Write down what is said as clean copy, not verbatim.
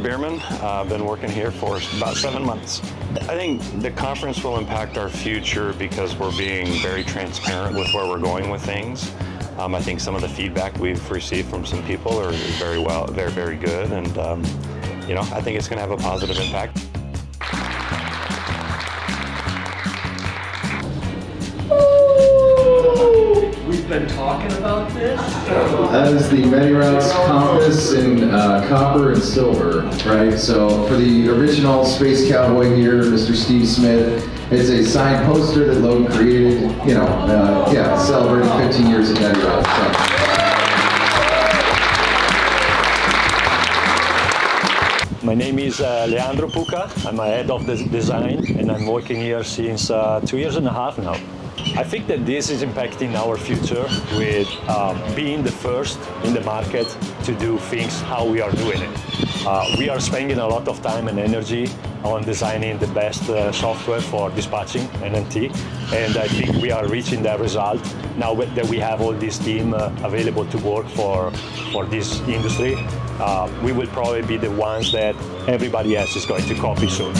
Alan Bierman. I've been working here for about 7 months. I think the conference will impact our future because we're being very transparent with where we're going with things. I think some of the feedback we've received from some people are very good, and I think it's going to have a positive impact. We've been talking about this. That is the MediRoutes Compass in copper and silver, right? So for the original Space Cowboy here, Mr. Steve Smith, it's a signed poster that Logan created, celebrating 15 years of MediRoutes. So. My name is Leandro Puca. I'm a head of design, and I'm working here since 2.5 years now. I think that this is impacting our future with being the first in the market to do things how we are doing it. We are spending a lot of time and energy on designing the best software for dispatching NEMT, and I think we are reaching that result now that we have all this team available to work for this industry. We will probably be the ones that everybody else is going to copy soon.